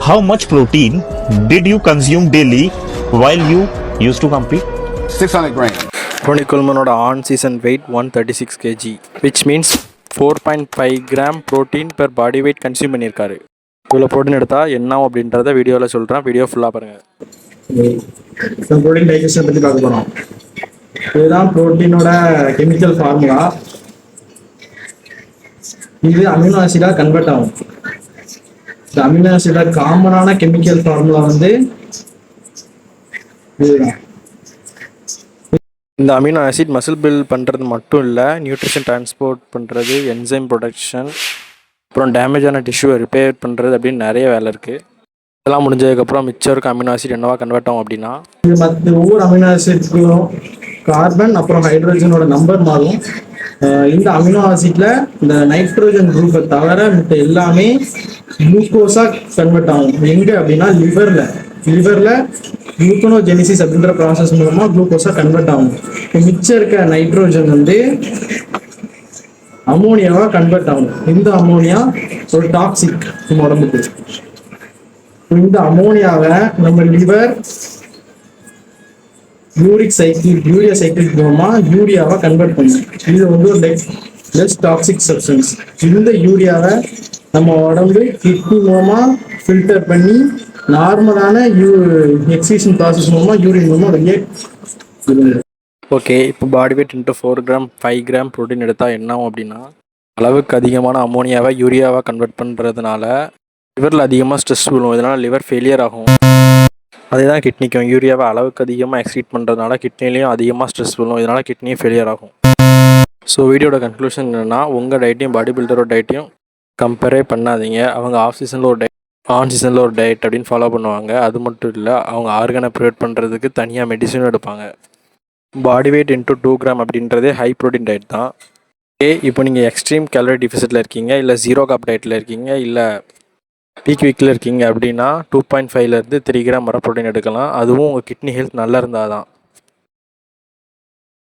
How much protein did you consume daily while you used to compete? 600 grams. Ronnie Coleman on season weight 136 kg, which means 4.5 gram protein per body weight consume பண்ணியிருக்காரு. இவ்வளோ protein எடுத்தால் என்ன அப்படின்றத வீடியோவில் சொல்கிறேன். Video ஃபுல்லாக பாருங்கள். இப்போ ப்ரோட்டீன் டைஜஷன் பற்றி பார்க்க போகிறோம். இதுதான் ப்ரோட்டீனோட கெமிக்கல் ஃபார்முலா. இது அமினோ ஆசிடாக கன்வெர்ட் ஆகும். இந்த அமினோ ஆசிடோட காமனான கெமிக்கல் ஃபார்முலா வந்து இதுதான். இந்த அமினோ ஆசிட் மசில் பில்ட் பண்ணுறது மட்டும் இல்லை, நியூட்ரிஷன் டிரான்ஸ்போர்ட் பண்ணுறது, என்சைம் ப்ரொடக்ஷன், அப்புறம் டேமேஜான டிஷ்யூவை ரிப்பேர் பண்ணுறது அப்படின்னு நிறைய வேலை இருக்குது. இதெல்லாம் முடிஞ்சதுக்கப்புறம் மிச்சம் இருக்க அமினோ ஆசிட் என்னவா கன்வெர்ட் ஆகும் அப்படின்னா, இது மற்ற ஒவ்வொரு அமினோ ஆசிட்க்கும் கார்பன் அப்புறம் ஹைட்ரோஜனோட நம்பர் மாறும். இந்த அமினோ ஆசிட்ல இந்த நைட்ரோஜன் குரூப்பை தவிர மற்ற எல்லாமே குளுக்கோஸா கன்வெர்ட் ஆகும். எங்க அப்படின்னா லிவர்ல குளுக்கோனோஜெனிசிஸ் அப்படின்ற ப்ராசஸ் மூலமா குளுக்கோஸா கன்வெர்ட் ஆகும். மிச்சம் இருக்க நைட்ரோஜன் வந்து அமோனியாவா கன்வெர்ட் ஆகும். இந்த அமோனியா ஒரு டாக்ஸிக் நம்ம உடம்புக்கு. இந்த அமோனியாவை நம்ம லிவர் யூரியா சைக்கிள் மூலமா யூரியாவா கன்வெர்ட் பண்ணும். இது வந்து ஒரு லெஸ் டாக்ஸிக் சப்ஸ்டன்ஸ். இந்த யூரியாவை நம்ம உடம்பு கிட்னி மூலமா ஃபில்டர் பண்ணி நார்மலான எக்ஸிஷன் ப்ராசஸ் மூலமா யூரின் மூலமா வெளியே. ஓகே, இப்போ body weight into 4 gram 5 gram protein எடுத்தால் என்ன ஆகும் அப்படின்னா, அளவுக்கு அதிகமான அமோனியாவை யூரியாவாக கன்வெர்ட் பண்ணுறதுனால லிவரில் அதிகமாக ஸ்ட்ரெஸ் விழும். இதனால் லிவர் ஃபெயிலியர் ஆகும். அதே தான் கிட்னிக்கும். யூரியாவை அளவுக்கு அதிகமாக எக்ஸ்க்ரீட் பண்ணுறதுனால கிட்னிலையும் அதிகமாக ஸ்ட்ரெஸ் விழும். இதனால் கிட்னியும் ஃபெயிலியர் ஆகும். ஸோ வீடியோட கன்க்ளூஷன் என்னென்னா, உங்கள் டயட்டையும் பாடி பில்டரோட டயட்டையும் கம்பேரே பண்ணாதீங்க. அவங்க ஆஃப் சீசனில் ஒரு டயட், ஆன் சீசனில் ஒரு டயட் அப்படின்னு ஃபாலோ பண்ணுவாங்க. அது மட்டும் இல்லை, அவங்க ஆர்கனை ப்ரிவேட் பண்ணுறதுக்கு தனியாக மெடிசனும் எடுப்பாங்க. பாடி வெயிட் இன்ட்டு 2 கிராம் அப்படின்றதே ஹை ப்ரோட்டீன் டயட் தான். இப்போ நீங்கள் எக்ஸ்ட்ரீம் கேலரி டிஃபிசிட்டில் இருக்கீங்க, இல்லை ஜீரோ காப் டயட்டில் இருக்கீங்க, இல்லை பீக் வீக்கில் இருக்கீங்க அப்படின்னா 2.5லேருந்து 3 கிராம் வரை ப்ரோட்டீன் எடுக்கலாம். அதுவும் உங்கள் கிட்னி ஹெல்த் நல்லா இருந்தால் தான்.